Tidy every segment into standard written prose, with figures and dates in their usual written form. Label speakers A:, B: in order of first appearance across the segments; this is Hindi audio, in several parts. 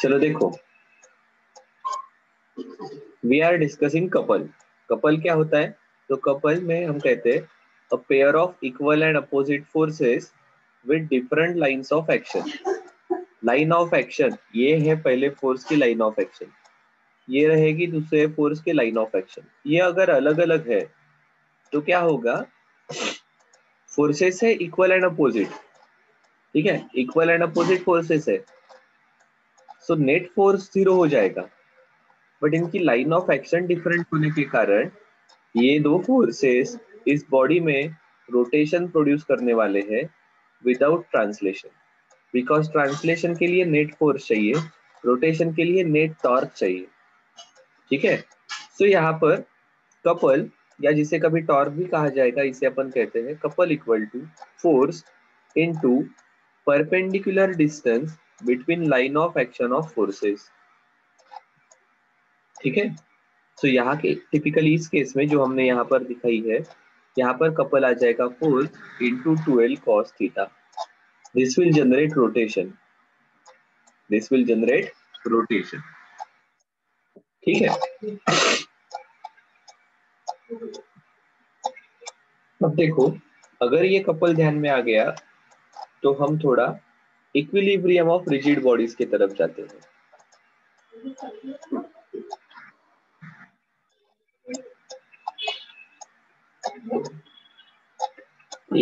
A: चलो देखो, we are discussing couple. Couple क्या होता है? तो कपल में हम कहते हैं a pair of equal and opposite forces with different lines of action. Line of action ये है पहले फोर्स की लाइन ऑफ एक्शन, ये रहेगी दूसरे फोर्स की लाइन ऑफ एक्शन। ये अगर अलग अलग है तो क्या होगा? फोर्सेस है इक्वल एंड अपोजिट, ठीक है, इक्वल एंड अपोजिट फोर्सेस है, सो नेट फोर्स जीरो हो जाएगा। बट इनकी लाइन ऑफ एक्शन डिफरेंट होने के कारण ये दो फोर्सेस इस बॉडी में रोटेशन प्रोड्यूस करने वाले हैं विदाउट ट्रांसलेशन। बिकॉज ट्रांसलेशन के लिए नेट फोर्स चाहिए, रोटेशन के लिए नेट टॉर्क चाहिए, ठीक है। सो यहाँ पर कपल, या जिसे कभी टॉर्क भी कहा जाएगा, इसे अपन कहते हैं couple equal to force into perpendicular distance between line of action of forces, ठीक है। तो यहाँ के टिपिकली इस केस में जो हमने यहाँ पर दिखाई है, यहाँ पर कपल आ जाएगा force into 2l cos theta. This will generate rotation, this will generate rotation, ठीक है। अब देखो, अगर ये कपल ध्यान में आ गया तो हम थोड़ा इक्विलिब्रियम ऑफ रिजिड बॉडीज की तरफ जाते हैं।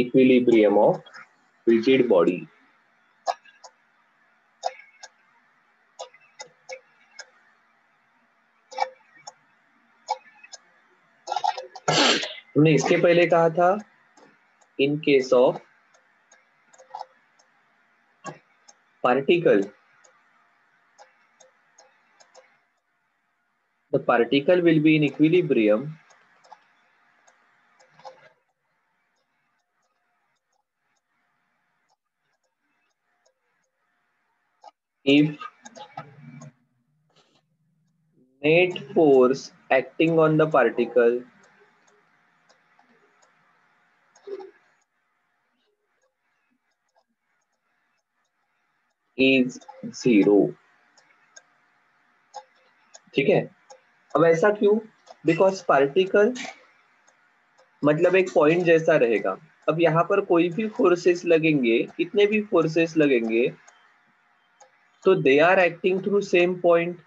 A: Equilibrium of rigid body. हमने इसके पहले कहा था in case of particle, the particle will be in equilibrium if net force acting on the particle is zero, ठीक है। अब ऐसा क्यों? बिकॉज पार्टिकल मतलब एक पॉइंट जैसा रहेगा। अब यहाँ पर कोई भी फोर्सेस लगेंगे, कितने भी फोर्सेस लगेंगे, तो they are acting through same point,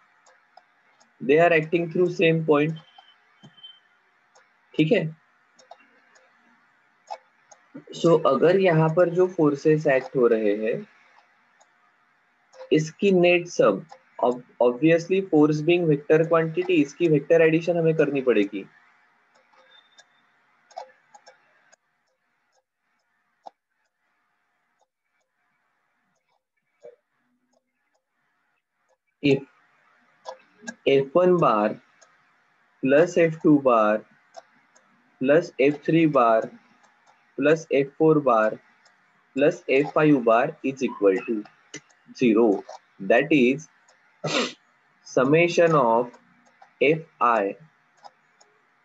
A: they are acting through same point, ठीक है। सो अगर यहाँ पर जो फोर्सेस एक्ट हो रहे हैं इसकी net sum, obviously force being vector quantity, इसकी वेक्टर एडिशन हमें करनी पड़ेगी। If F1 bar plus F2 bar plus F3 bar plus F4 bar plus F5 bar is equal to 0, that is summation of Fi,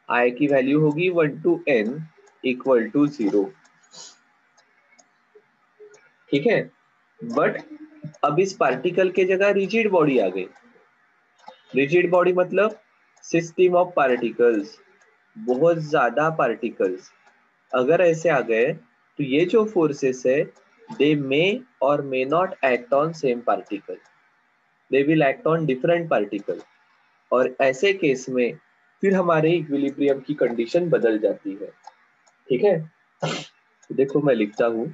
A: I की वैल्यू होगी 1 to n इक्वल टू 0, ठीक है। बट अब इस पार्टिकल के जगह रिजिड बॉडी आ गई। रिजिड बॉडी मतलब सिस्टम ऑफ पार्टिकल्स, बहुत ज्यादा पार्टिकल्स अगर ऐसे आ गए तो ये जो फोर्सेस है दे मे और may not act on same particle, they will act on different particle, और ऐसे केस में फिर हमारे इक्विलिब्रियम की कंडीशन बदल जाती है, ठीक है। तो देखो मैं लिखता हूं,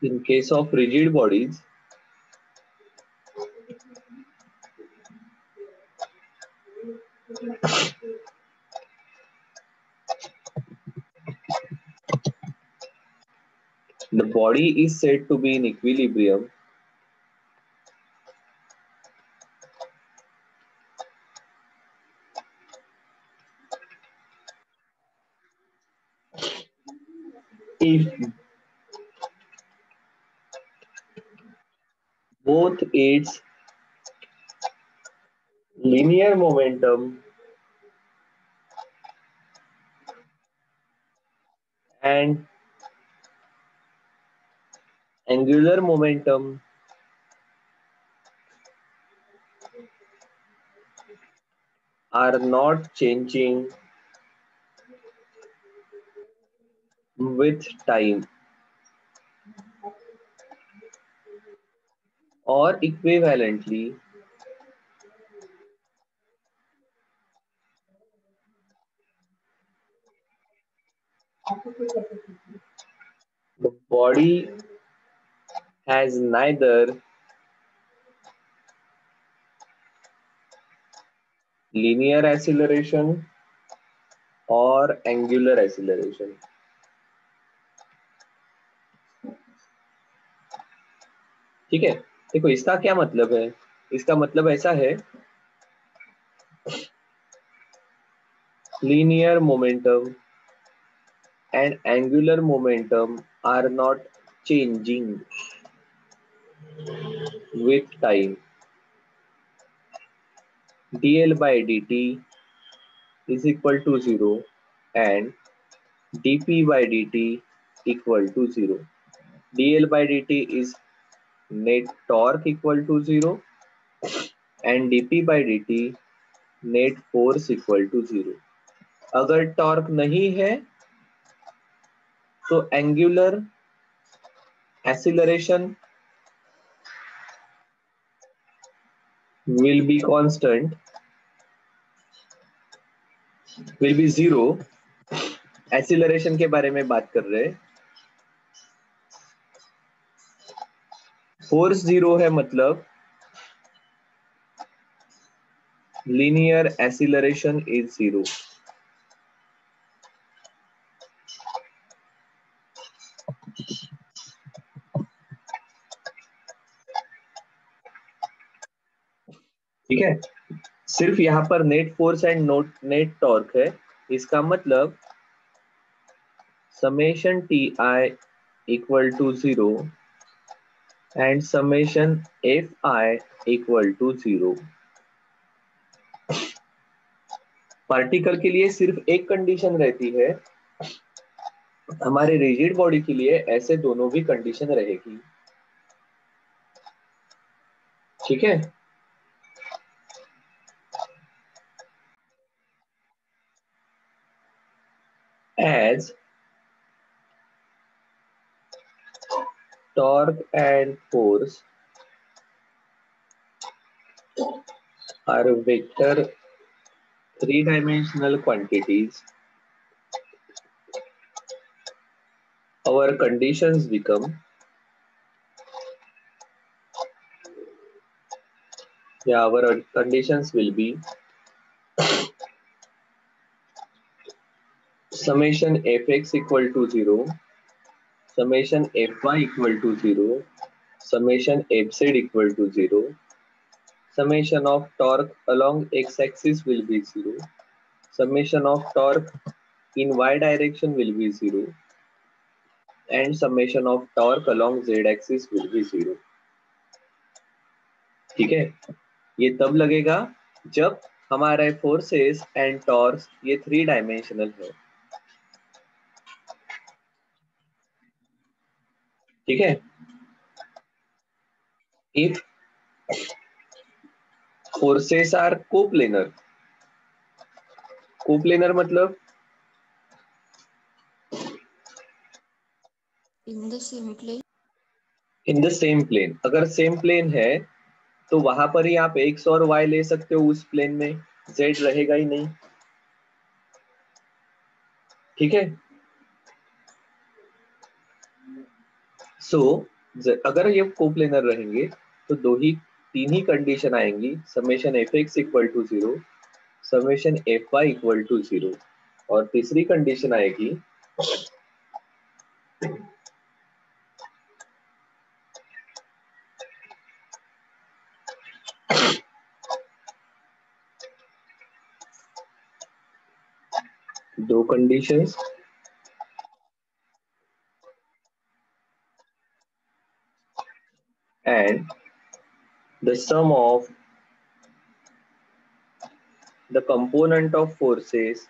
A: in case of rigid bodies the body is said to be in equilibrium if both its linear momentum and angular momentum are not changing with time, or equivalently, the body has neither linear acceleration और एंगुलर एक्सीलरेशन। ठीक है, देखो इसका क्या मतलब है। इसका मतलब ऐसा है, linear momentum and angular momentum are not changing with time. dl by dt is equal to 0 and dp by dt equal to 0. dl by dt is net torque equal to 0 and dp by dt net force equal to 0. अगर टॉर्क नहीं है तो angular acceleration will be constant, will be 0। Acceleration के बारे में बात कर रहे हैं। फोर्स 0 है मतलब linear acceleration is 0। ठीक है, सिर्फ यहाँ पर net force and not net torque है। इसका मतलब summation T I equal to 0 and summation F I equal to 0। Particle के लिए सिर्फ एक कंडीशन रहती है, हमारे रिजिड बॉडी के लिए ऐसे दोनों भी कंडीशन रहेगी। ठीक है, as torque and force are vector three-dimensional quantities, our conditions become, our conditions will be summation fx equal to 0, summation fy equal to 0, summation fz equal to 0, summation of torque along x-axis will be 0, summation of torque in y direction will be 0, and summation of torque along z-axis will be 0। ठीक है, ये तब लगेगा जब हमारे फोर्सेस एंड टॉर्क ये थ्री डायमेंशनल है। ठीक है, if forces are coplanar, coplanar मतलब
B: in the same plane,
A: in the same plane. अगर सेम प्लेन है तो वहां पर ही आप एक्स और वाई ले सकते हो, उस प्लेन में जेड रहेगा ही नहीं। ठीक है, सो अगर ये कोप्लेनर रहेंगे तो तीन ही कंडीशन आएंगी, summation F X equal to 0, summation F Y equal to 0, और तीसरी कंडीशन आएगी दो conditions, and the sum of the component of forces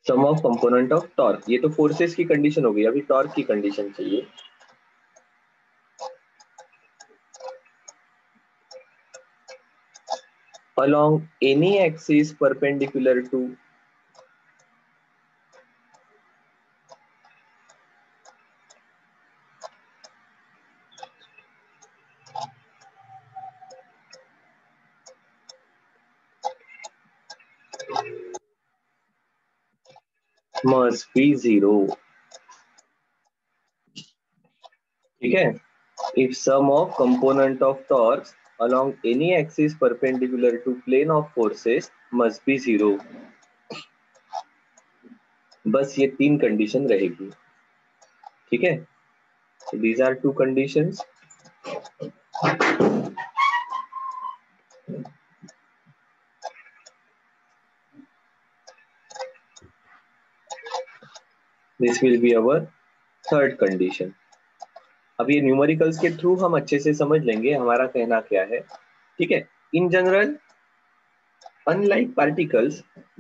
A: sum of component of torque, ये तो फोर्सेस की कंडीशन हो गई, अभी टॉर्क की कंडीशन चाहिए। along any axis perpendicular to must be zero। ठीक है, if sum of component of torques along any axis perpendicular to plane of forces must be zero। बस ये तीन कंडीशन रहेगी। ठीक है, these are two conditions। this will be our third condition। अब ये न्यूमेरिकल्स के थ्रू हम अच्छे से समझ लेंगे हमारा कहना क्या है। ठीक है, in general unlike particles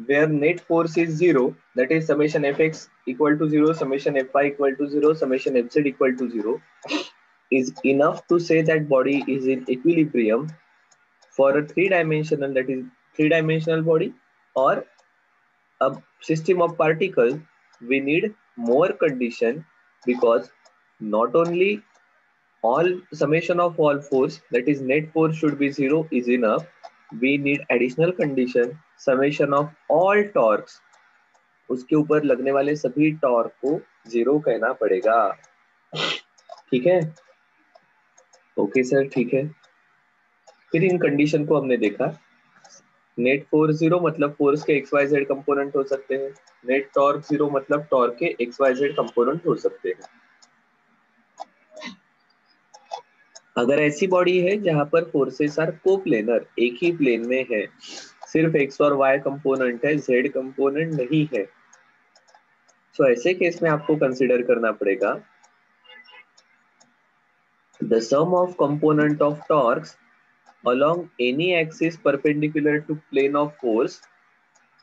A: where net force is zero, that is summation fx equal to zero, summation fy equal to zero, summation fz equal to zero, is enough to say that body is in equilibrium for a three-dimensional, that is three-dimensional body, or a system of particles. We need more condition, because not only all summation of all force, that is net force should be zero is enough, we need additional condition, summation of all torques, उसके ऊपर लगने वाले सभी टॉर्क को जीरो कहना पड़ेगा। ठीक है, ओके सर, ठीक है। फिर इन कंडीशन को हमने देखा, नेट फोर्स जीरो मतलब फोर्स के एक्स वाई जेड कंपोनेंट हो सकते हैं, नेट टॉर्क जीरो मतलब टॉर्क के एक्स वाई जेड कंपोनेंट हो सकते हैं। अगर ऐसी बॉडी है जहां पर फोर्सेस आर कोप्लेनर, एक ही प्लेन में है, सिर्फ एक्स और वाई कंपोनेंट है, जेड कंपोनेंट नहीं है, तो ऐसे केस में आपको कंसीडर करना पड़ेगा the sum of component of torques along any axis perpendicular to plane of force,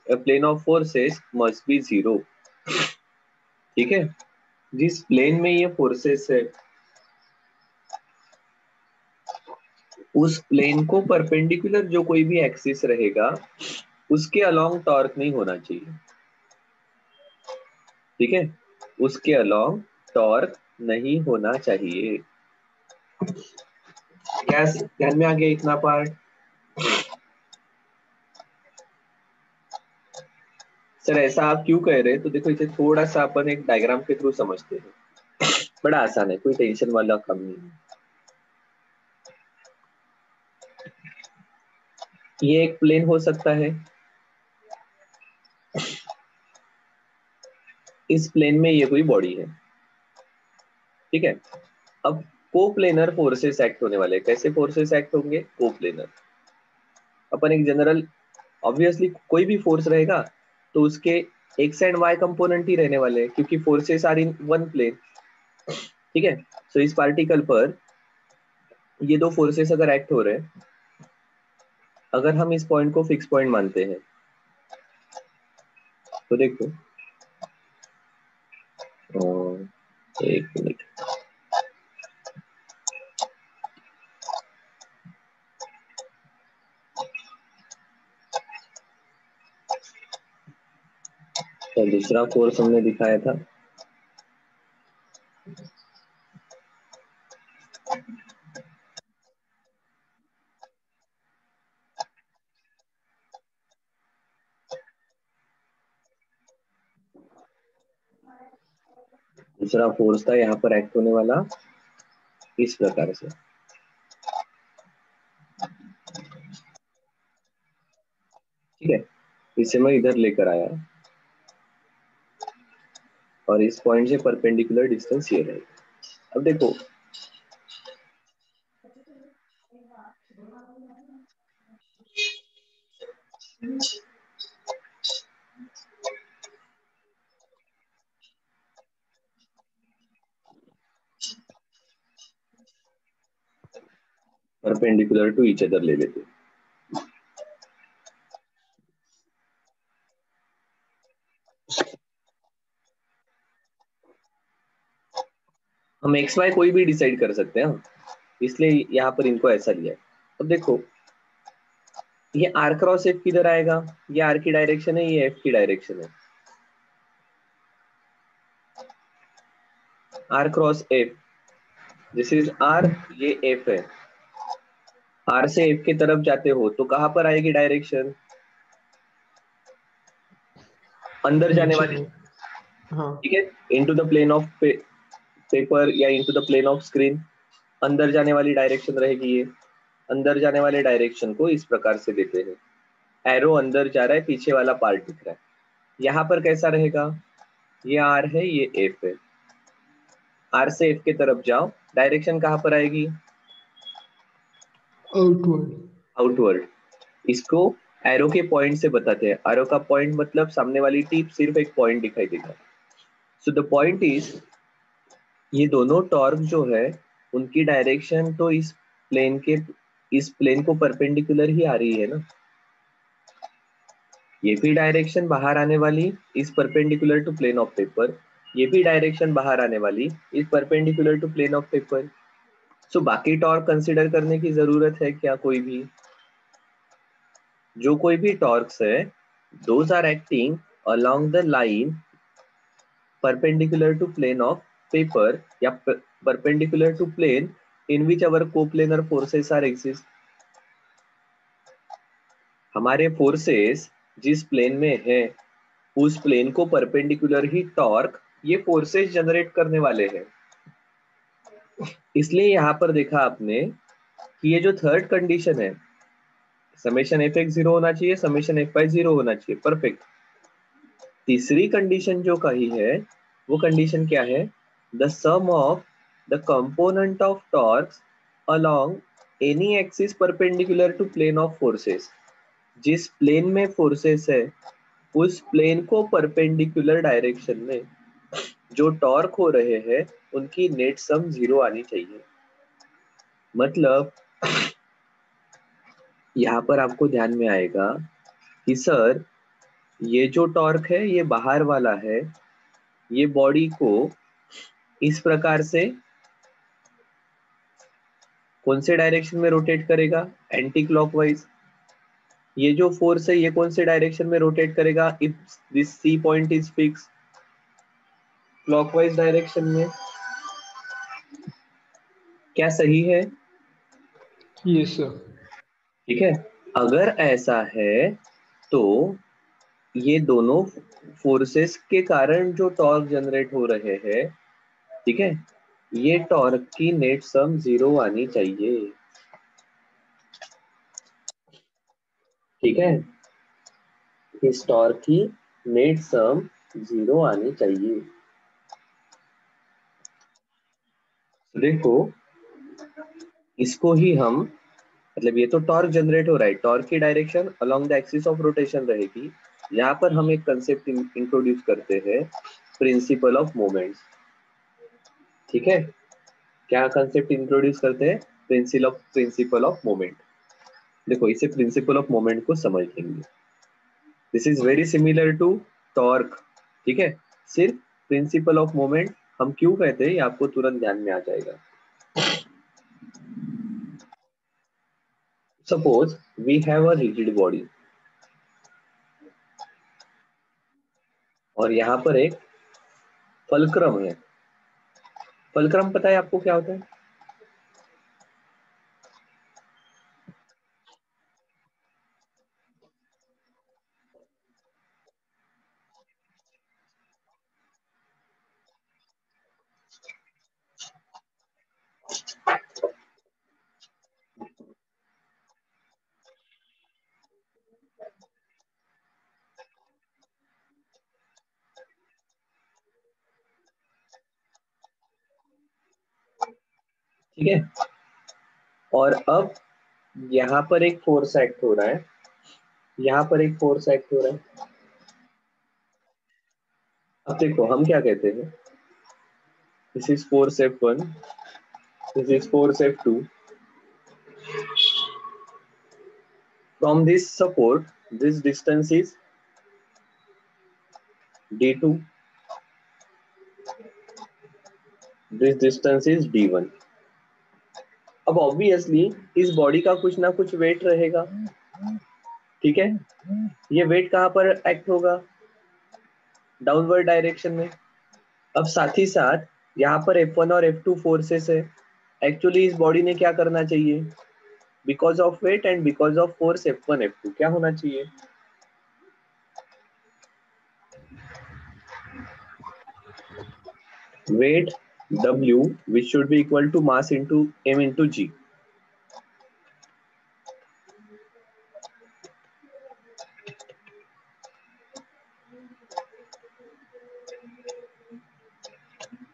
A: a plane of forces must be zero। ठीक है, जिस प्लेन में ये फोर्सेस है उस प्लेन को परपेंडिकुलर जो कोई भी एक्सिस रहेगा उसके अलोंग टॉर्क नहीं होना चाहिए। ठीक है, उसके अलोंग टॉर्क नहीं होना चाहिए। क्या ध्यान में आ गया इतना पार्ट? सर ऐसा आप क्यों कह रहे हैं? तो देखो इसे थोड़ा सा अपन एक डायग्राम के थ्रू समझते हैं, बड़ा आसान है, कोई टेंशन वाला काम नहीं है। ये एक प्लेन हो सकता है, इस प्लेन में ये कोई बॉडी है। ठीक है, अब कोप्लेनर फोर्सेस एक्ट होने वाले, कैसे फोर्सेस एक्ट होंगे? कोप्लेनर। अपन एक जनरल, ऑब्वियसली कोई भी फोर्स रहेगा तो उसके एक्स एंड वाई कंपोनेंट ही रहने वाले हैं, क्योंकि forces are in one plane. ठीक है, सो इस पार्टिकल पर ये दो फोर्सेस अगर एक्ट हो रहे हैं, अगर हम इस पॉइंट को फिक्स पॉइंट मानते हैं तो देखो, एक मिनट, तो दूसरा फोर्स हमने दिखाया था, दूसरा फोर्स था यहाँ पर एक्ट होने वाला इस प्रकार से। ठीक है, इसे मैं इधर लेकर आया और इस पॉइंट से परपेंडिकुलर डिस्टेंस ये रहेगा। अब देखो, परपेंडिकुलर टू ईच अदर ले लेते, हम एक्स वाई कोई भी डिसाइड कर सकते हैं, इसलिए यहाँ पर इनको ऐसा लिया है। अब देखो ये आर क्रॉस एफ किधर आएगा, ये आर की डायरेक्शन है, ये एफ की डायरेक्शन है। R cross F, this is R, ये एफ है। आर से एफ की तरफ जाते हो तो कहां पर आएगी डायरेक्शन, अंदर जाने
B: नीचे
A: वाली,
B: में। हाँ
A: ठीक है, into the plane of paper या into the plane of screen, अंदर जाने वाली डायरेक्शन रहेगी ये। अंदर जाने वाले डायरेक्शन को इस प्रकार से देते हैं, एरो अंदर जा रहा है, पीछे वाला पार्ट दिख रहा है। यहाँ पर कैसा रहेगा, ये आर है, ये एफ है। आर से एफ की तरफ जाओ, डायरेक्शन कहां पर आएगी,
B: आउटवर्ड।
A: आउटवर्ड। इसको एरो के पॉइंट से बताते हैं। एरो का पॉइंट मतलब सामने वाली टिप सिर्फ एक पॉइंट दिखाई देगा। सो द पॉइंट इज, ये दोनों टॉर्क जो है उनकी डायरेक्शन तो इस प्लेन को परपेंडिकुलर ही आ रही है ना। ये भी डायरेक्शन बाहर आने वाली is perpendicular to plane of paper, ये भी डायरेक्शन बाहर आने वाली is perpendicular to plane of paper. So बाकी टॉर्क कंसीडर करने की जरूरत है क्या, कोई भी, जो कोई भी टॉर्क्स है those are acting along the line perpendicular to plane of paper या perpendicular to plane in which our coplanar forces are exist। हमारे फोर्सेस जिस प्लेन में है उस प्लेन को परपेंडिकुलर ही टॉर्क ये फोर्सेस जनरेट करने वाले हैं। इसलिए यहां पर देखा आपने कि ये जो थर्ड कंडीशन है, समेशन एफ एक्स जीरो होना चाहिए, समेशन एफ वाई जीरो होना चाहिए, परफेक्ट। तीसरी कंडीशन जो कही है वो कंडीशन क्या है, the sum of the component of torques along any axis perpendicular to plane of forces. जिस प्लेन में फोर्सेस है उस प्लेन को परपेंडिकुलर डायरेक्शन में जो टॉर्क हो रहे हैं उनकी नेट सम जीरो आनी चाहिए। मतलब यहाँ पर आपको ध्यान में आएगा कि सर ये जो टॉर्क है ये बाहर वाला है, ये बॉडी को इस प्रकार से कौन से डायरेक्शन में रोटेट करेगा, एंटी क्लॉकवाइज। ये जो फोर्स है ये कौन से डायरेक्शन में रोटेट करेगा, if this C point is fix, clockwise direction में। क्या सही है,
B: यस सर।
A: ठीक है। अगर ऐसा है तो ये दोनों फोर्सेस के कारण जो टॉर्क जनरेट हो रहे हैं, ठीक है, ये टॉर्क की नेट सम जीरो आनी चाहिए, ठीक है। इस टॉर्क की नेट सम जीरो आनी चाहिए। देखो इसको ही हम, मतलब ये तो टॉर्क जनरेट हो रहा है, टॉर्क की direction along the axis of rotation रहेगी। यहाँ पर हम एक कंसेप्ट इंट्रोड्यूस करते हैं, प्रिंसिपल ऑफ मोमेंट्स, ठीक है। क्या कंसेप्ट इंट्रोड्यूस करते हैं, प्रिंसिपल ऑफ मोमेंट। देखो इसे प्रिंसिपल ऑफ मोमेंट को समझ लेंगे। This is very similar to torque, ठीक है। सिर्फ प्रिंसिपल ऑफ मोमेंट हम क्यों कहते हैं ये आपको तुरंत ध्यान में आ जाएगा। Suppose we have a rigid body और यहाँ पर एक फलक्रम है। फलक्रम पता है आपको क्या होता है, ठीक है। और अब यहाँ पर एक फोर्स एक्ट हो रहा है, यहाँ पर एक फोर्स एक्ट हो रहा है। अब देखो हम क्या कहते हैं, this is force F1, this is force F2। From this support this distance is d2, this distance is d1. अब ऑब्वियसली इस बॉडी का कुछ ना कुछ वेट रहेगा, ठीक है। ये वेट कहाँ पर एक्ट होगा, डाउनवर्ड डायरेक्शन में। अब साथ ही साथ यहाँ पर F1 और F2 फोर्सेस है। एक्चुअली इस बॉडी ने क्या करना चाहिए, because of weight and because of force F1 F2 क्या होना चाहिए, weight W which should be equal to mass into m into g.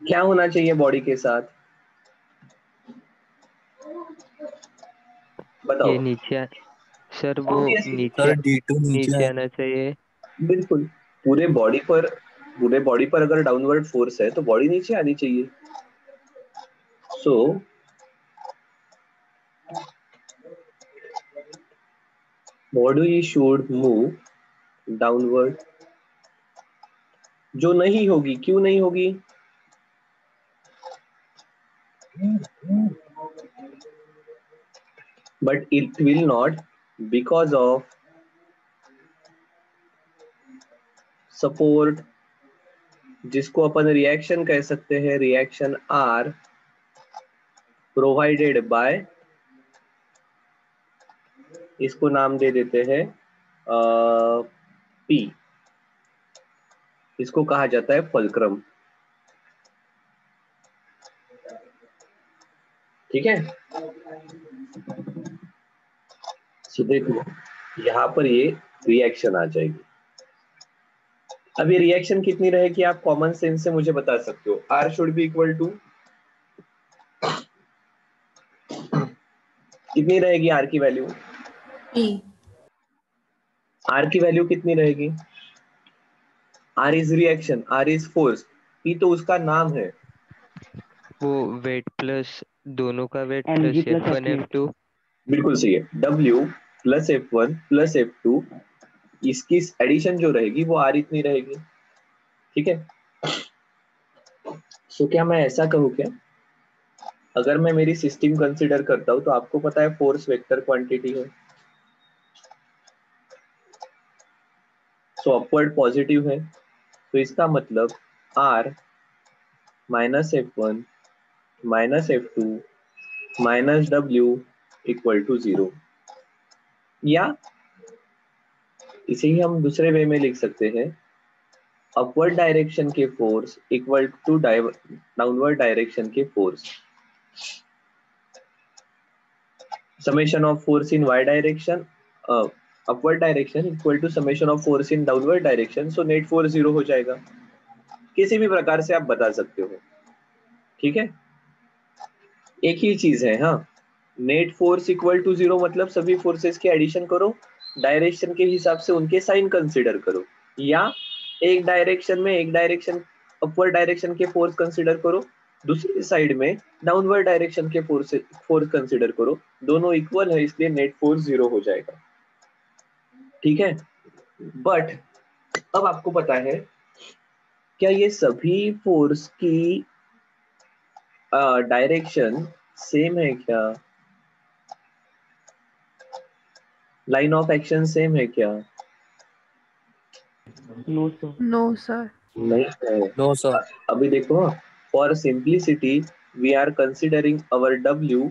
A: क्या होना चाहिए बॉडी के साथ, बताओ।
C: ये नीचे सर वो
A: Obviously,
C: नीचे
D: D2 नीचे
C: नीचे आना चाहिए।
A: बिल्कुल पूरे बॉडी पर अगर डाउनवर्ड फोर्स है तो बॉडी नीचे आनी चाहिए। So body should move downward, जो नहीं होगी, क्यों नहीं होगी, but it will not because of support, जिसको अपन रिएक्शन कह सकते हैं, रिएक्शन आर प्रोवाइडेड बाय, इसको नाम दे देते हैं पी, इसको कहा जाता है फलक्रम, ठीक है। सो देखो यहाँ पर ये रिएक्शन आ जाएगी। अब ये रिएक्शन कितनी रहेगी, आप कॉमन सेंस से मुझे बता सकते हो। R should be equal to, कितनी रहेगी आर की वैल्यू, आर की वैल्यू कितनी रहेगी, R is reaction, R is force, P तो उसका नाम है,
C: वो वेट प्लस दोनों का वेट प्लस F1 F2।
A: बिल्कुल सही है। W plus F1 plus F2, इसकी एडिशन जो रहेगी वो आर इतनी रहेगी, ठीक है। सो क्या मैं ऐसा कहूँ क्या, अगर मैं मेरी सिस्टम कंसीडर करता हूँ तो आपको पता है फोर्स वेक्टर क्वांटिटी है, सो अपवर्ड पॉजिटिव है, तो इसका मतलब R minus F1 minus F2 minus W equal to 0, या इसे ही हम दूसरे वे में लिख सकते हैं, अपवर्ड डायरेक्शन के force equal to downward direction के force, summation of force in y direction upward direction equal to summation of force in downward direction, so net force 0 हो जाएगा। किसी भी प्रकार से आप बता सकते हो, ठीक है। एक ही चीज है, हाँ, नेट फोर्स इक्वल टू 0 मतलब सभी फोर्सेस के एडिशन करो, डायरेक्शन के हिसाब से उनके साइन कंसीडर करो, या एक डायरेक्शन अपवर्ड डायरेक्शन के फोर्स कंसीडर करो, दूसरी साइड में डाउनवर्ड डायरेक्शन के फोर्स कंसीडर करो, दोनों इक्वल है इसलिए नेट फोर्स 0 हो जाएगा, ठीक है। बट अब आपको पता है क्या ये सभी फोर्स की डायरेक्शन सेम है क्या, लाइन ऑफ एक्शन सेम है क्या,
C: नो सर।
E: No sir.
A: नहीं है।
D: No sir.
A: अभी देखो, for simplicity we are considering our W,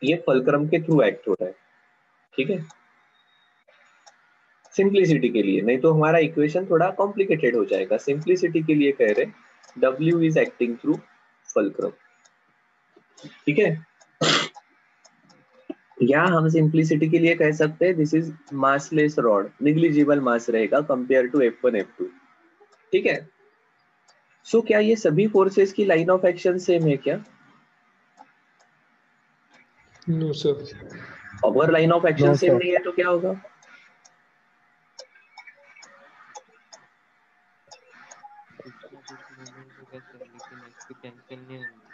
A: ये फलक्रम के थ्रू एक्ट हो रहा है, ठीक है, सिंप्लिसिटी के लिए, नहीं तो हमारा इक्वेशन थोड़ा कॉम्प्लिकेटेड हो जाएगा। सिंप्लिसिटी के लिए कह रहे W is acting through fulcrum, ठीक है। या हम सिंप्लिसिटी के लिए कह सकते हैं this is massless rod, negligible mass रहेगा कंपेयर टू F1 F2, ठीक है। सो क्या ये सभी फोर्सेस की लाइन ऑफ एक्शन सेम है क्या,
B: नो सर।
A: अगर line of action
D: no
A: same
D: sir.
A: नहीं है तो क्या होगा,
C: कुछ ना कुछ मूवमेंट होगा सर, लेकिन F2 कैंसिल नहीं होंगे।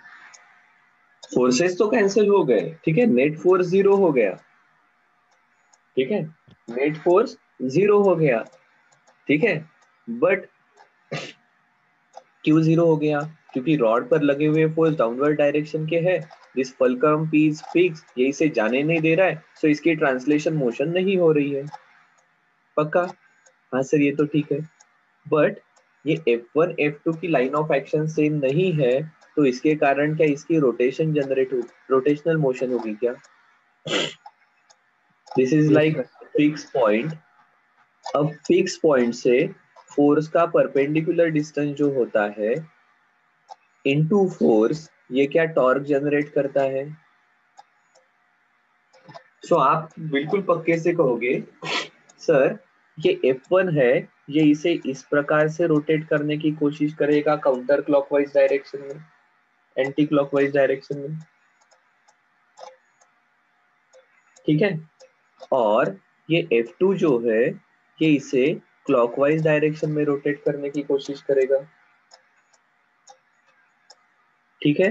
A: फोर्सेस तो कैंसिल हो गए, ठीक है, नेट फोर्स 0 हो गया, ठीक है, नेट फोर्स 0 हो गया, ठीक है, बट क्यों जीरो हो गया? क्योंकि रॉड पर लगे हुए फोर्स डाउनवर्ड डायरेक्शन के है, this fulcrum P is fix, ये इसे जाने नहीं दे रहा है, सो इसकी ट्रांसलेशन मोशन नहीं हो रही है। पक्का? हाँ सर ये तो ठीक है, बट ये F1 F2 की लाइन ऑफ एक्शन सेम नहीं है, तो इसके कारण क्या इसकी रोटेशन जनरेट हो, रोटेशनल मोशन होगी क्या? This is
B: Yes,
A: like
B: sir.
A: Fix point. अब फिक्स पॉइंट से फोर्स का परपेंडिकुलर डिस्टेंस जो होता है इनटू फोर्स, ये क्या टॉर्क जनरेट करता है? सो आप बिल्कुल पक्के से कहोगे सर ये F1 है, ये इसे इस प्रकार से रोटेट करने की कोशिश करेगा काउंटर क्लॉकवाइज डायरेक्शन में, एंटी क्लॉकवाइज डायरेक्शन में, ठीक है, और ये F2 जो है ये इसे क्लॉकवाइज डायरेक्शन में रोटेट करने की कोशिश करेगा। ठीक है,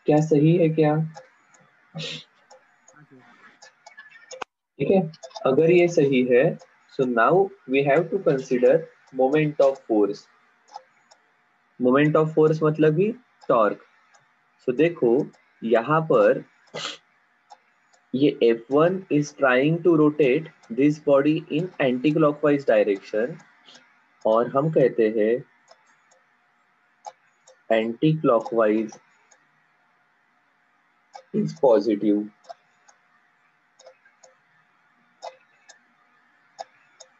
A: क्या सही है क्या? ठीक है, अगर ये सही है, so now we have to consider moment of force. Moment of force मतलब ही टॉर्क। सो देखो यहाँ पर ये F1 is trying to rotate this body in anti-clockwise direction, और हम कहते हैं anti-clockwise is positive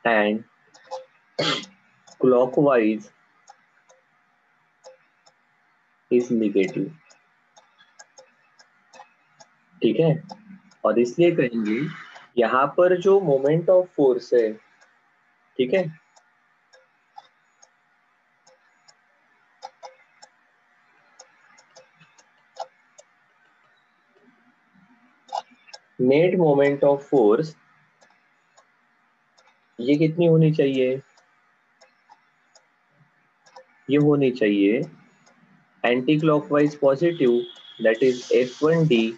A: and clockwise is negative। ठीक है, और इसलिए कहेंगे यहाँ पर जो मोमेंट ऑफ फोर्स है, ठीक है, नेट मोमेंट ऑफ फोर्स ये कितनी होनी चाहिए? ये होनी चाहिए anti clockwise positive, that is F1D,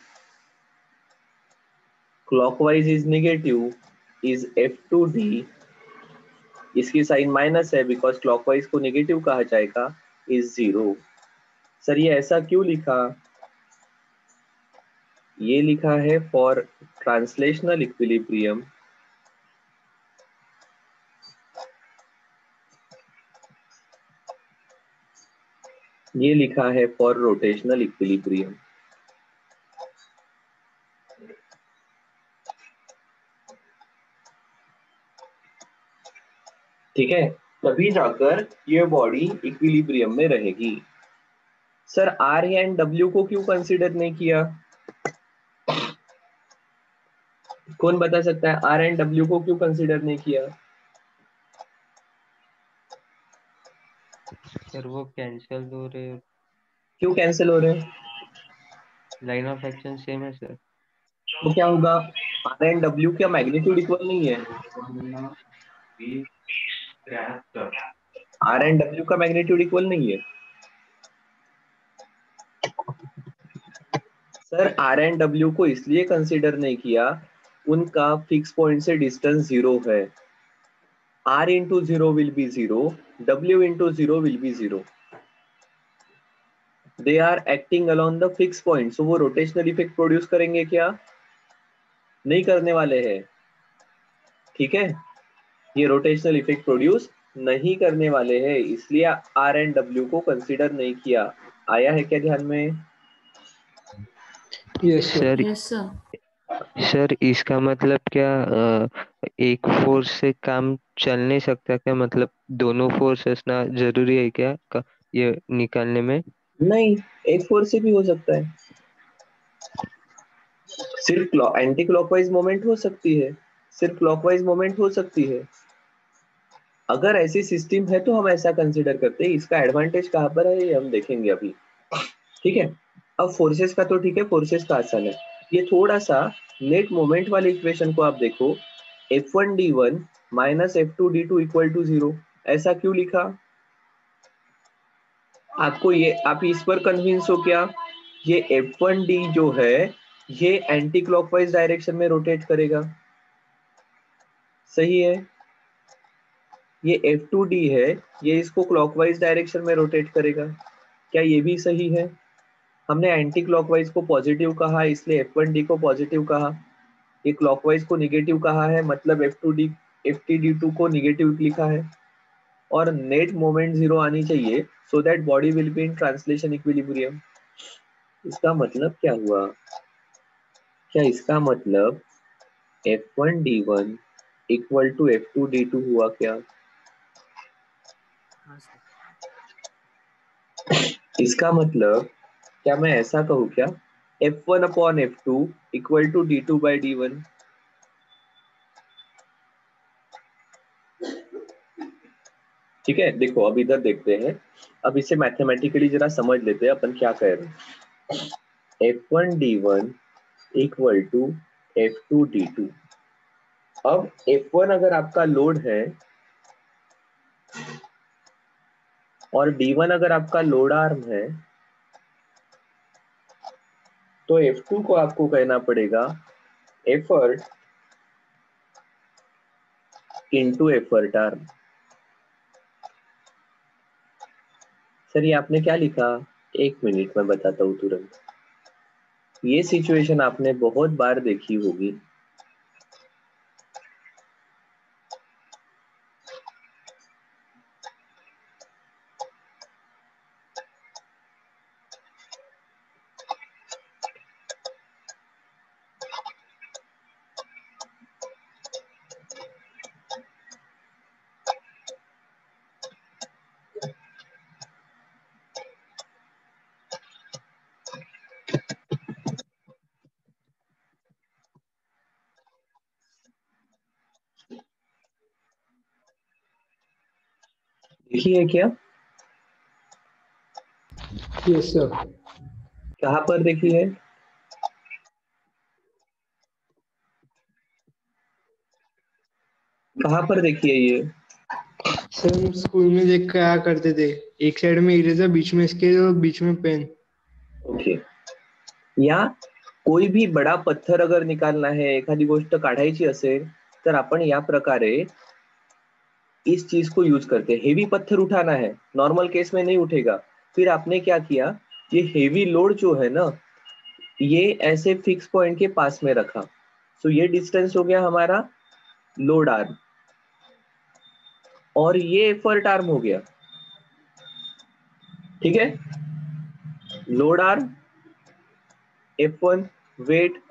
A: clockwise is negative is F2D। इसकी साइन माइनस है बिकॉज क्लॉकवाइज को नेगेटिव कहा जाएगा, इज जीरो। सर ये ऐसा क्यों लिखा? ये लिखा है फॉर ट्रांसलेशनल इक्विलिब्रियम, ये लिखा है फॉर रोटेशनल इक्विलिब्रियम। ठीक है, तभी जाकर ये बॉडी इक्विलिब्रियम में रहेगी। सर आर एंड डब्ल्यू को क्यों कंसीडर नहीं किया? कौन बता सकता है आर एंड डब्ल्यू को क्यों कंसीडर नहीं किया?
C: सर वो कैंसिल हो रहे,
A: क्यों कैंसिल हो रहे हैं?
C: लाइन ऑफ एक्शन सेम है सर।
A: तो क्या होगा? आर एंड डब्ल्यू का मैग्नीट्यूड इक्वल नहीं है। आर एंड डब्ल्यू का मैग्नीट्यूड इक्वल नहीं है सर। आर एंड डब्ल्यू को इसलिए कंसीडर नहीं किया, उनका फिक्स पॉइंट से डिस्टेंस जीरो है। R into zero will be zero, W into zero will be zero. They are acting along the fix point, so वो रोटेशनल इफेक्ट प्रोड्यूस करेंगे क्या? नहीं करने वाले हैं। ठीक है, ये रोटेशनल इफेक्ट प्रोड्यूस नहीं करने वाले हैं, इसलिए आर एंड डब्ल्यू को कंसीडर नहीं किया। आया है क्या ध्यान में?
B: Yes, sir.
C: Sir
D: yes sir.
C: Sir इसका मतलब क्या एक फोर्स से काम चल नहीं सकता क्या? मतलब दोनों फोर्सेस ना जरूरी है क्या ये निकालने में?
A: नहीं, एक फोर्स से भी हो सकता है, सिर्फ एंटी क्लॉकवाइज मोमेंट हो सकती है, सिर्फ क्लॉकवाइज मोमेंट हो सकती है। अगर ऐसी सिस्टम है तो हम ऐसा कंसीडर करते हैं। इसका एडवांटेज कहाँ पर है ये हम देखेंगे अभी। ठीक है, अब फोर्सेस का तो ठीक है, फोर्सेस का आसान है। ये थोड़ा सा नेट मोमेंट वाली इक्वेशन को आप देखो, F1D1 minus F2D2 equal to zero, ऐसा क्यों लिखा? आपको ये, आप इस पर कन्विंस हो क्या? ये F1D जो है ये एंटी क्लॉकवाइज डायरेक्शन में रोटेट करेगा, सही है। ये F2D है, ये इसको क्लॉकवाइज डायरेक्शन में रोटेट करेगा। क्या ये भी सही है? हमने एंटी क्लॉकवाइज को पॉजिटिव कहा, इसलिए F1D को पॉजिटिव कहा। ये क्लॉकवाइज को निगेटिव कहा है, मतलब FTD2 को निगेटिव लिखा है। और नेट मोमेंट 0 आनी चाहिए, so that body will be in translation equilibrium. इसका मतलब क्या हुआ? क्या इसका मतलब F1D1 इक्वल टू F2D2 हुआ क्या?
D: हाँ सर।
A: इसका मतलब क्या मैं ऐसा कहूँ क्या, F1 upon F2 equal to D2 by D1? ठीक है, देखो अब इधर देखते हैं, अब इसे मैथमेटिकली जरा समझ लेते हैं अपन क्या कह रहे हैं। F1D1 equal to F2D2। अब F1 अगर आपका लोड है और D1 अगर आपका लोड आर्म है, तो F2 को आपको कहना पड़ेगा effort into effort arm. Sir ये आपने क्या लिखा? एक मिनट में बताता हूँ तुरंत। ये सिचुएशन आपने बहुत बार देखी होगी। देखिए क्या,
B: यस सर।
A: कहाँ पर देखी है? कहाँ पर देखी है ये?
B: सर हम स्कूल में देख कर आया करते थे, एक साइड में इरेजर, बीच में स्केल और बीच में पेन।
A: ओके। या कोई भी बडा पत्थर अगर निकालना है, एखादी गोष्ट काढायची असेल, तर आपण या प्रकारे इस चीज को यूज करते हैं। हेवी पत्थर उठाना है, नॉर्मल केस में नहीं उठेगा। फिर आपने क्या किया, ये हेवी लोड जो है ना, ये ऐसे फिक्स पॉइंट के पास में रखा। सो ये डिस्टेंस हो गया हमारा लोड आर्म, और ये एफर्ट आर्म हो गया। ठीक है, load arm, F1 weight,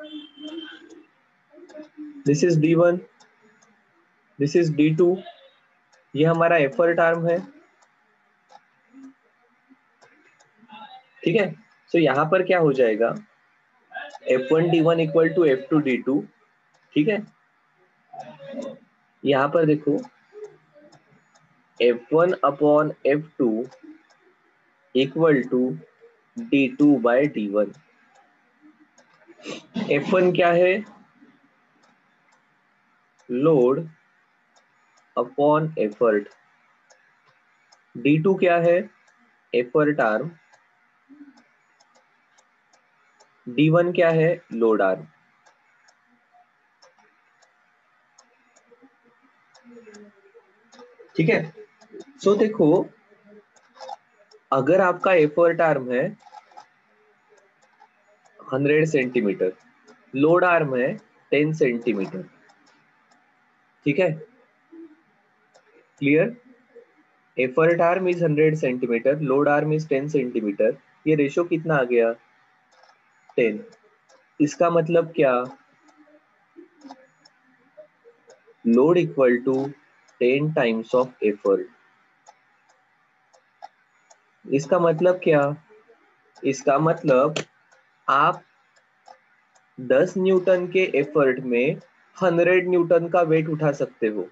A: this is D1, this is D2, ये हमारा एफर्ट आर्म है। ठीक है, तो यहां पर क्या हो जाएगा, F1D1 इक्वल टू F2D2। ठीक है, यहां पर देखो F1 upon F2 equal to D2 bye D1। F1 क्या है? Load upon effort. D2 क्या है? Effort arm. D1 क्या है? Load arm. ठीक है, सो देखो, अगर आपका एफर्ट आर्म है 100 सेंटीमीटर, लोड आर्म है 10 सेंटीमीटर। ठीक है, clear? Effort arm is 100 centimetre, load arm is 10 centimetre. ये रेशो कितना आ गया? 10। इसका मतलब क्या, load equal to 10 times of effort. इसका मतलब क्या? इसका मतलब आप 10 न्यूटन के एफर्ट में 100 न्यूटन का वेट उठा सकते हो।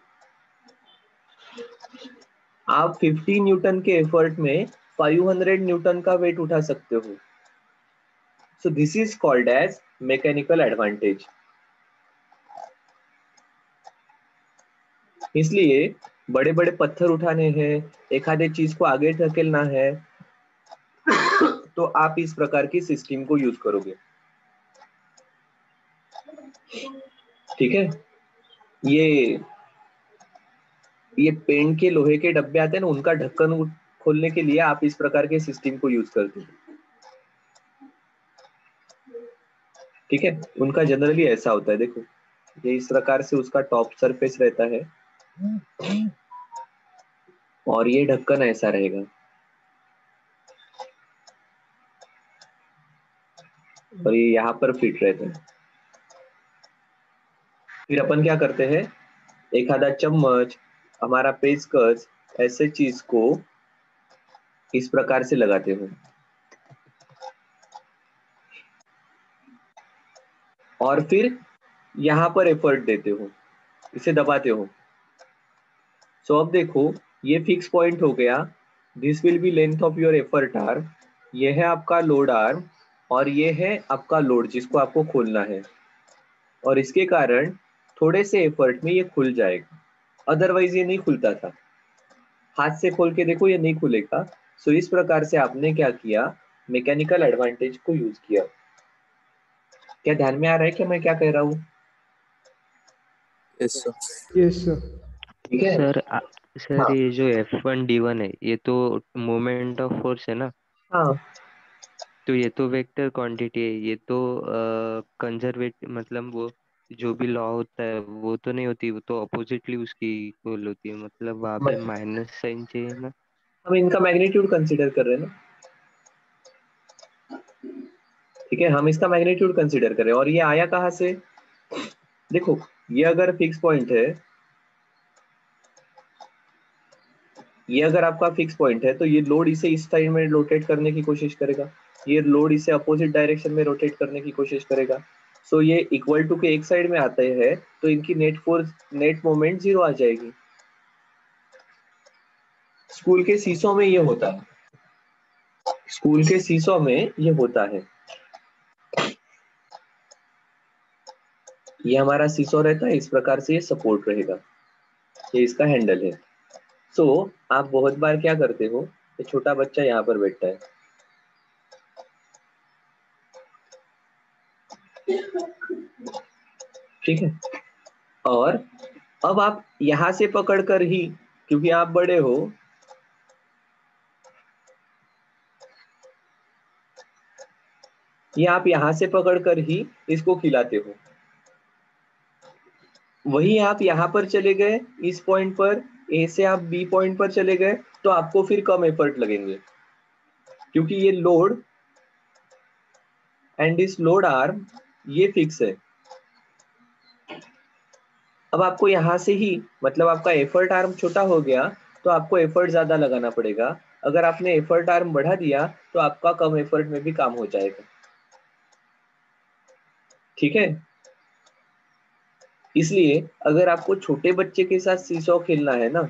A: आप 50 न्यूटन के एफर्ट में 500 न्यूटन का वेट उठा सकते हो। So this is called as mechanical advantage. इसलिए बड़े बड़े पत्थर उठाने हैं, एखादे चीज को आगे धकेलना है, तो आप इस प्रकार की सिस्टम को यूज करोगे। ठीक है, ये ये पेंट के लोहे के डब्बे आते हैं ना, उनका ढक्कन खोलने के लिए आप इस प्रकार के सिस्टम को यूज करते हैं। ठीक है, उनका जनरली ऐसा होता है, देखो ये इस प्रकार से उसका टॉप सरफेस रहता है और ये ढक्कन ऐसा रहेगा और ये यहाँ पर फिट रहता है। फिर अपन क्या करते हैं, एक आधा चम्मच, हमारा पेचकस, ऐसे चीज को इस प्रकार से लगाते हो और फिर यहाँ पर एफर्ट देते हो, इसे दबाते हो। सो अब देखो ये फिक्स पॉइंट हो गया, this will be length of your effort arm, ये है आपका लोड आर्म और ये है आपका लोड जिसको आपको खोलना है, और इसके कारण थोड़े से एफर्ट में ये खुल जाएगा, अदरवाइज ये नहीं खुलता था। हाथ से खोल के देखो ये नहीं खुलेगा। सो इस प्रकार से आपने क्या किया, मैकेनिकल एडवांटेज को यूज किया। क्या ध्यान में आ रहा है कि मैं क्या कह रहा हूँ?
D: Yes sir.
B: Yes sir.
A: ठीक है।
C: सर सर
A: हाँ
C: ये जो F1D1 है ये तो मोमेंट ऑफ फोर्स है ना,
A: हाँ,
C: तो ये तो वेक्टर क्वांटिटी है, ये तो कंजर्वेट मतलब वो जो भी लॉ होता है वो तो नहीं होती, वो तो अपोजिटली उसकी इक्वल होती है, मतलब वहाँ पे माइनस साइन चाहिए ना।
A: हम इनका मैग्नीट्यूड कंसीडर कर रहे हैं ना। ठीक है, हम इसका मैग्नीट्यूड कंसीडर कर रहे हैं और ये आया कहाँ से, देखो ये अगर फिक्स पॉइंट है, ये अगर आपका फिक्स पॉइंट है तो ये लोड इसे इस साइड में रोटेट करने की कोशिश करेगा, ये लोड इसे अपोजिट डायरेक्शन में रोटेट करने की कोशिश करेगा। सो ये इक्वल टू के एक साइड में आते हैं तो इनकी नेट फोर्स, नेट मोमेंट 0 आ जाएगी। स्कूल के सीसों में ये होता है, स्कूल के सीसों में ये होता है। ये हमारा सीसो रहता है, इस प्रकार से ये सपोर्ट रहेगा, ये इसका हैंडल है। सो आप बहुत बार क्या करते हो, ये छोटा बच्चा यहाँ पर बैठता है, ठीक है, और अब आप यहां से पकड़कर ही, क्योंकि आप बड़े हो, ये आप यहां से पकड़कर ही इसको खिलाते हो। वही आप यहाँ पर चले गए इस पॉइंट पर, ए से आप बी पॉइंट पर चले गए तो आपको फिर कम एफर्ट लगेंगे, क्योंकि ये load and this load arm ये फिक्स है। अब आपको यहाँ से ही, मतलब आपका एफर्ट आर्म छोटा हो गया तो आपको एफर्ट ज्यादा लगाना पड़ेगा, अगर आपने एफर्ट आर्म बढ़ा दिया तो आपका कम एफर्ट में भी काम हो जाएगा। ठीक है, इसलिए अगर आपको छोटे बच्चे के साथ सीसॉ खेलना है ना,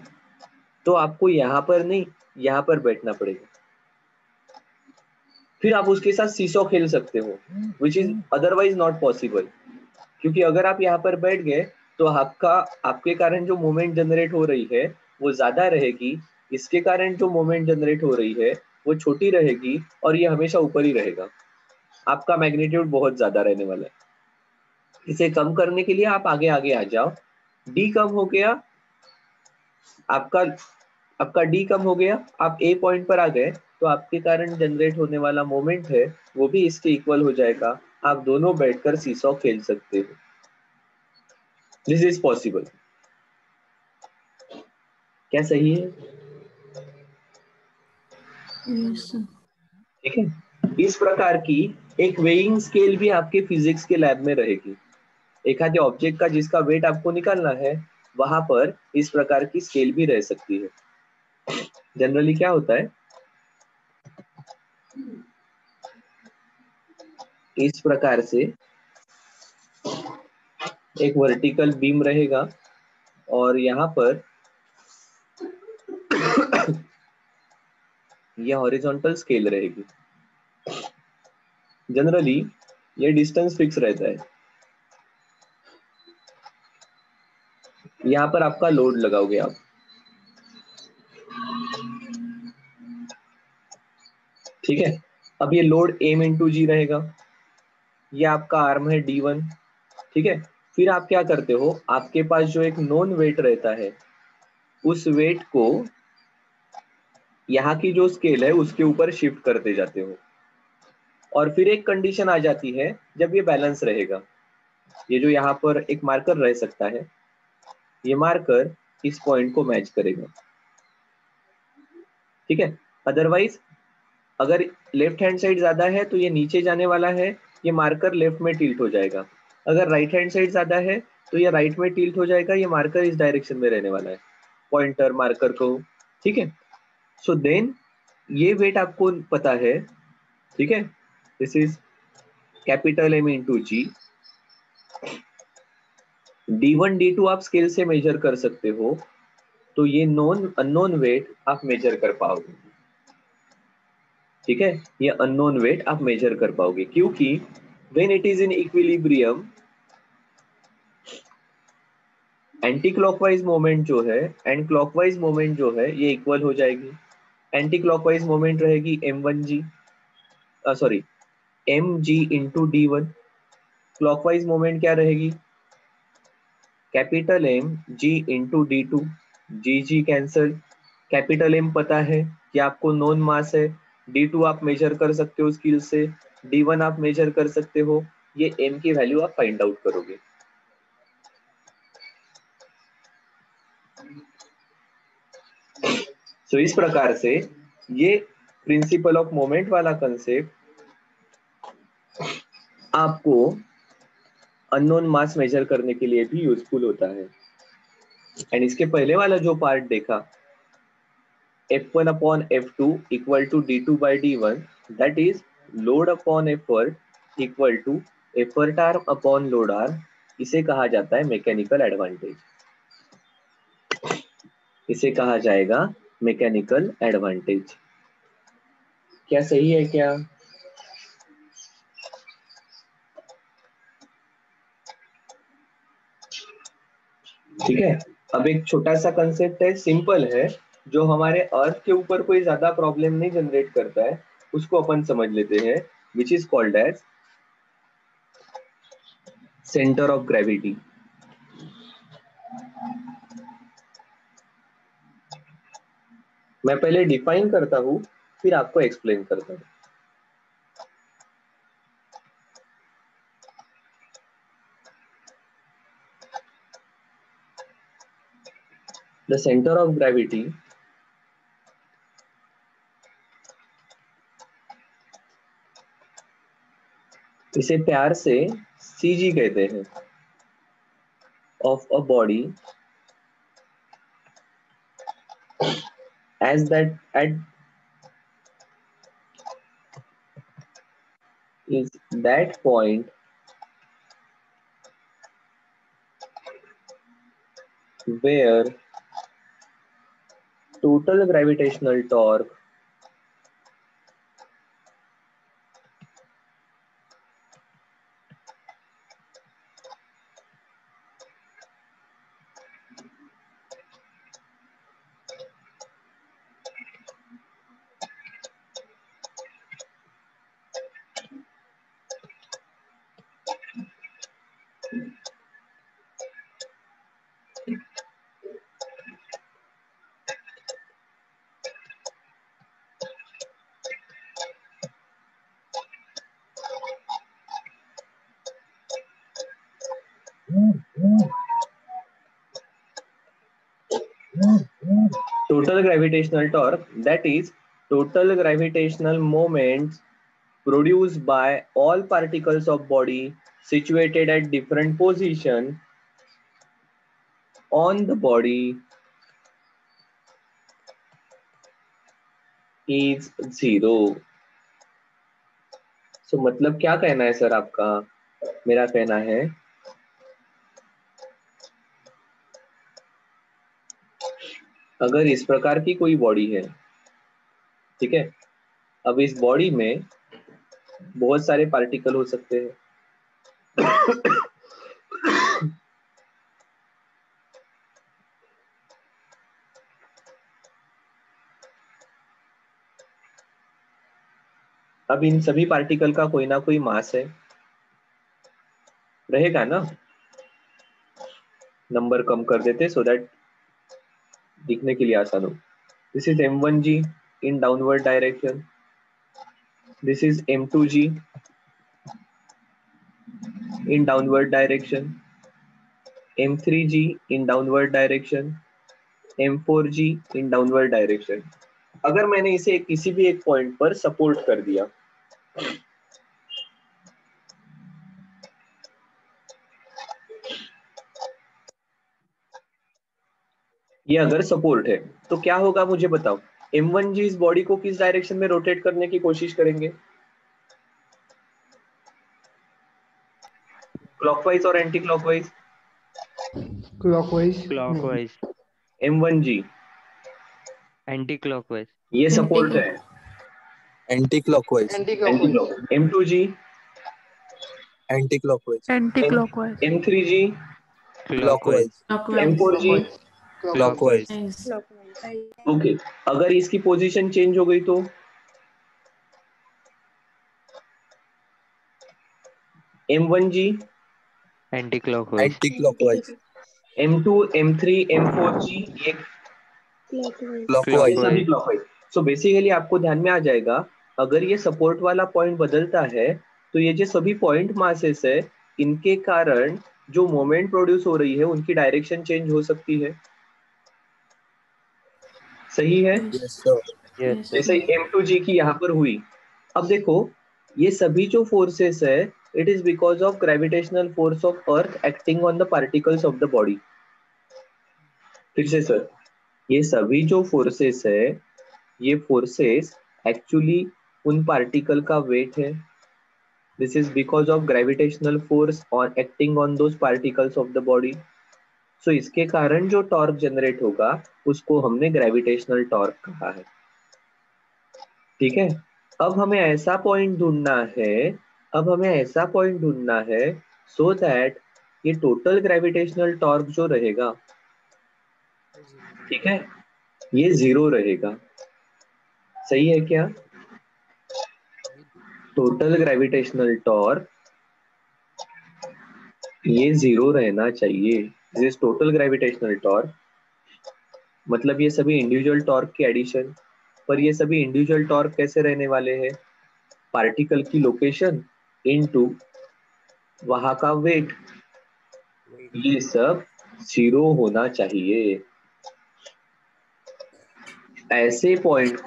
A: तो आपको यहाँ पर नहीं, यहाँ पर बैठना पड़ेगा, फिर आप उसके साथ सीसॉ खेल सकते हो, which is otherwise not possible. क्योंकि अगर आप यहाँ पर बैठ गए तो आपका, आपके कारण जो मोमेंट जनरेट हो रही है वो ज्यादा रहेगी, इसके कारण जो मोमेंट जनरेट हो रही है वो छोटी रहेगी और ये हमेशा ऊपर ही रहेगा, आपका मैग्नीट्यूड बहुत ज्यादा रहने वाला है। इसे कम करने के लिए आप आगे आगे आ जाओ, डी कम हो गया आपका, आपका डी कम हो गया, आप ए पॉइंट पर आ गए तो आपके कारण जनरेट होने वाला मोमेंट है वो भी इसके इक्वल हो जाएगा, आप दोनों बैठकर सीसॉ खेल सकते हो। This is possible. क्या सही है?
E: Yes sir.
A: ठीक है, इस प्रकार की एक वेइंग स्केल भी आपके फिजिक्स के लैब में रहेगी। एक आधे ऑब्जेक्ट का जिसका वेट आपको निकालना है वहां पर इस प्रकार की स्केल भी रह सकती है। जनरली क्या होता है, इस प्रकार से एक वर्टिकल बीम रहेगा और यहाँ पर यह हॉरिजॉन्टल स्केल रहेगी। जनरली ये डिस्टेंस फिक्स रहता है, यहाँ पर आपका लोड लगाओगे आप, ठीक है। अब ये लोड m इंटू जी रहेगा, ये आपका आर्म है D1, ठीक है। फिर आप क्या करते हो, आपके पास जो एक नोन वेट रहता है, उस वेट को यहाँ की जो स्केल है उसके ऊपर शिफ्ट करते जाते हो, और फिर एक कंडीशन आ जाती है जब ये बैलेंस रहेगा। ये जो यहाँ पर एक मार्कर रह सकता है, ये मार्कर इस पॉइंट को मैच करेगा, ठीक है। अदरवाइज अगर लेफ्ट हैंड साइड ज्यादा है तो ये नीचे जाने वाला है, ये मार्कर लेफ्ट में टिल्ट हो जाएगा। अगर राइट हैंड साइड ज्यादा है तो ये राइट में टिल्ट हो जाएगा, ये मार्कर इस डायरेक्शन में रहने वाला है, पॉइंटर मार्कर को, ठीक है। सो देन ये वेट आपको पता है, ठीक है। This is capital M into g. D1 D2 आप स्केल से मेजर कर सकते हो, तो ये नॉन अननोन वेट आप मेजर कर पाओगे, ठीक है। ये अननोन वेट आप मेजर कर पाओगे क्योंकि when it is in equilibrium, anti clockwise moment जो है एंड क्लॉकवाइज मोमेंट जो है ये इक्वल हो जाएगी। एंटी क्लॉकवाइज मोमेंट रहेगी M1G, sorry mg into D1। Clockwise moment क्या रहेगी, capital M G into D2। जी कैंसल, कैपिटल M पता है कि आपको नॉन मास है, D2 आप मेजर कर सकते हो स्किल से, D1 आप मेजर कर सकते हो, ये M की वैल्यू आप फाइंड आउट करोगे। सो इस प्रकार से ये प्रिंसिपल ऑफ मोमेंट वाला कंसेप्ट आपको अननोन मास मेजर करने के लिए भी यूजफुल होता है। एंड इसके पहले वाला जो पार्ट देखा, F1 upon F2 equal to D2 by D1, that is load upon effort equal to effort arm upon load arm, इसे कहा जाता है मैकेनिकल एडवांटेज, इसे कहा जाएगा मैकेनिकल एडवांटेज। क्या सही है क्या? ठीक है। अब एक छोटा सा कंसेप्ट है, सिंपल है, जो हमारे अर्थ के ऊपर कोई ज्यादा प्रॉब्लम नहीं जनरेट करता है, उसको अपन समझ लेते हैं, which is called as centre of gravity. मैं पहले डिफाइन करता हूं फिर आपको एक्सप्लेन करता हूं। द सेंटर ऑफ ग्रेविटी इसे प्यार से CG कहते हैं, of a body as that at is that point where total gravitational torque total gravitational torque, that is total gravitational moments produced by all particles of body situated at different position on the body is zero। so मतलब क्या कहना है सर आपका? मेरा कहना है अगर इस प्रकार की कोई बॉडी है, ठीक है, अब इस बॉडी में बहुत सारे पार्टिकल हो सकते हैं, अब इन सभी पार्टिकल का कोई ना कोई मास है, रहेगा ना। नंबर कम कर देते सो दैट दिखने के लिए आसान हो। This is m1g in downward direction, this is m2g in downward direction, m3g in downward direction, m4g in downward direction। अगर मैंने इसे किसी भी एक पॉइंट पर सपोर्ट कर दिया, ये अगर सपोर्ट है तो क्या होगा मुझे बताओ। m1g इस बॉडी को किस डायरेक्शन में रोटेट करने की कोशिश करेंगे, क्लॉकवाइज और anti clockwise?
B: Clockwise.
C: Clockwise.
A: m1g
C: anti clockwise.
A: ये सपोर्ट है,
D: anti clockwise.
B: Anti
A: anti
B: clockwise.
A: Clock. m2g,
D: anti clockwise.
E: Anti clockwise.
A: m3g,
C: clockwise.
A: m4g।
D: Clockwise.
A: Okay, अगर इसकी पोजीशन चेंज हो गई तो m1g,
C: anti clockwise.
D: Anti clockwise.
A: m2, m3, m4g ये
D: क्लॉकवाइज।
A: सभी
C: क्लॉकवाइज।
A: क्लॉकवाइज। सो बेसिकली आपको ध्यान में आ जाएगा, अगर ये सपोर्ट वाला पॉइंट बदलता है तो ये जो सभी पॉइंट मासेस है, इनके कारण जो मोमेंट प्रोड्यूस हो रही है उनकी डायरेक्शन चेंज हो सकती है। सही है?
D: Yes sir.
C: यस
A: जैसे m2g की यहाँ पर हुई। अब देखो, ये सभी जो फोर्सेस है, it is because of gravitational force of earth acting on the particles of the body. फिर से सर, ये सभी जो फोर्सेस है, ये फोर्सेस एक्चुअली उन पार्टिकल का वेट है। This is because of gravitational force और acting on those particles of the body. So इसके कारण जो टॉर्क जनरेट होगा उसको हमने ग्रेविटेशनल टॉर्क कहा है। ठीक है, अब हमें ऐसा पॉइंट ढूंढना है, अब हमें ऐसा पॉइंट ढूंढना है सो दैट ये टोटल ग्रेविटेशनल टॉर्क जो रहेगा, ठीक है, ये 0 रहेगा। सही है क्या? टोटल ग्रेविटेशनल टॉर्क ये 0 रहना चाहिए। दिस टोटल ग्रेविटेशनल टॉर्क मतलब ये सभी इंडिविजुअल टॉर्क के एडिशन। पर ये सभी इंडिविजुअल टॉर्क कैसे रहने वाले हैं? पार्टिकल की लोकेशन इनटू वहां का वेट, ये सब 0 होना चाहिए। ऐसे पॉइंट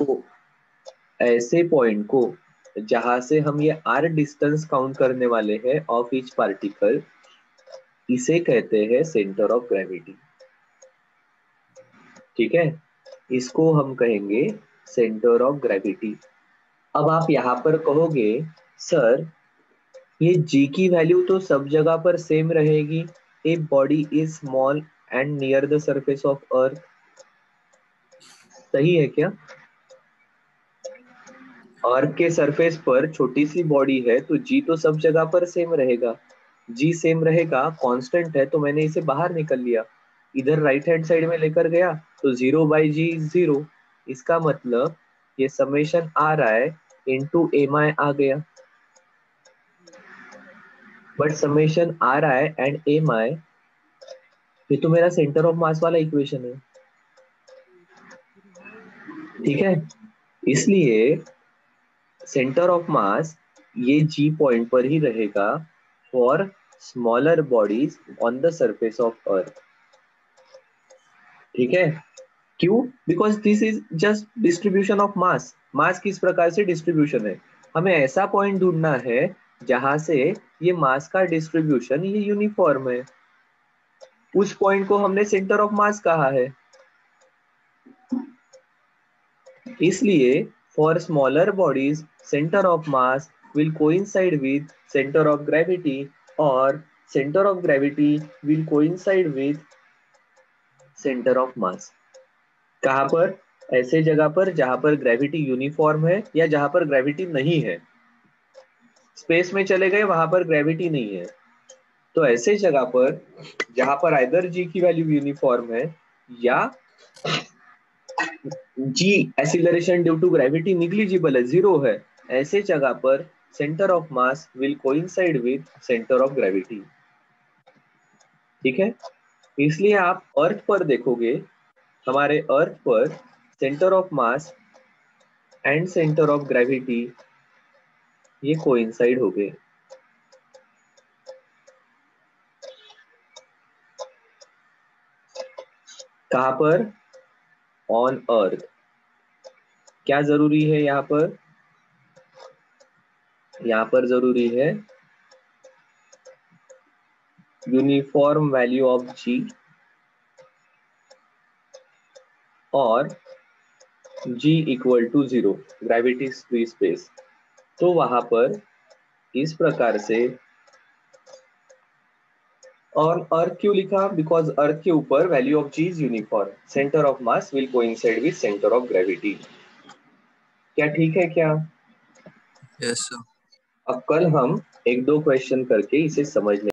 A: को जहां से हम ये r डिस्टेंस काउंट करने वाले हैं ऑफ ईच पार्टिकल, इसे कहते हैं सेंटर ऑफ ग्रेविटी। ठीक है, इसको हम कहेंगे सेंटर ऑफ ग्रेविटी। अब आप यहाँ पर कहोगे सर ये g की वैल्यू तो सब जगह पर सेम रहेगी, a body is small and near the surface of अर्थ। सही है क्या? अर्थ के सरफेस पर छोटी सी बॉडी है तो g तो सब जगह पर सेम रहेगा। g सेम रहेगा, कांस्टेंट है, तो मैंने इसे बाहर निकल लिया, इधर राइट हैंड साइड में लेकर गया तो 0/g इज 0। इसका मतलब ये समेशन आ रहा है इनटू mi आ गया, बट समेशन आ रहा है एंड mi, ये तो मेरा सेंटर ऑफ मास वाला इक्वेशन है। ठीक है, इसलिए सेंटर ऑफ मास ये g पॉइंट पर ही रहेगा for smaller bodies on the surface of earth. ठीक है, क्यों? Because this is just distribution of mass. Mass किस प्रकार से डिस्ट्रीब्यूशन है, हमें ऐसा पॉइंट ढूंढना है जहां से ये मास का डिस्ट्रीब्यूशन ये यूनिफॉर्म है। उस पॉइंट को हमने सेंटर ऑफ मास कहा है। इसलिए for smaller bodies centre of mass will coincide with centre of gravity, और centre of gravity will coincide with centre of mass. कहां पर? ऐसे जगह पर जहां पर ग्रेविटी यूनिफॉर्म है या जहां पर ग्रेविटी नहीं है। स्पेस में चले गए, वहां पर ग्रेविटी नहीं है, तो ऐसे जगह पर जहां पर आइदर जी की वैल्यू यूनिफॉर्म है या g acceleration due to gravity negligible है, 0 है, ऐसे जगह पर centre of mass will coincide with centre of gravity. ठीक है, इसलिए आप अर्थ पर देखोगे हमारे अर्थ पर centre of mass and centre of gravity ये कोइंसाइड हो गए। कहां पर? On earth. क्या जरूरी है यहाँ पर? यहाँ पर जरूरी है यूनिफॉर्म वैल्यू ऑफ जी और g equal to 0, gravity free space. तो वहां पर इस प्रकार से, ऑन अर्थ क्यों लिखा? बिकॉज अर्थ के ऊपर value of g is uniform, centre of mass will coincide with centre of gravity. क्या ठीक है क्या?
D: Yes sir.
A: अब कल हम एक दो क्वेश्चन करके इसे समझ लेंगे।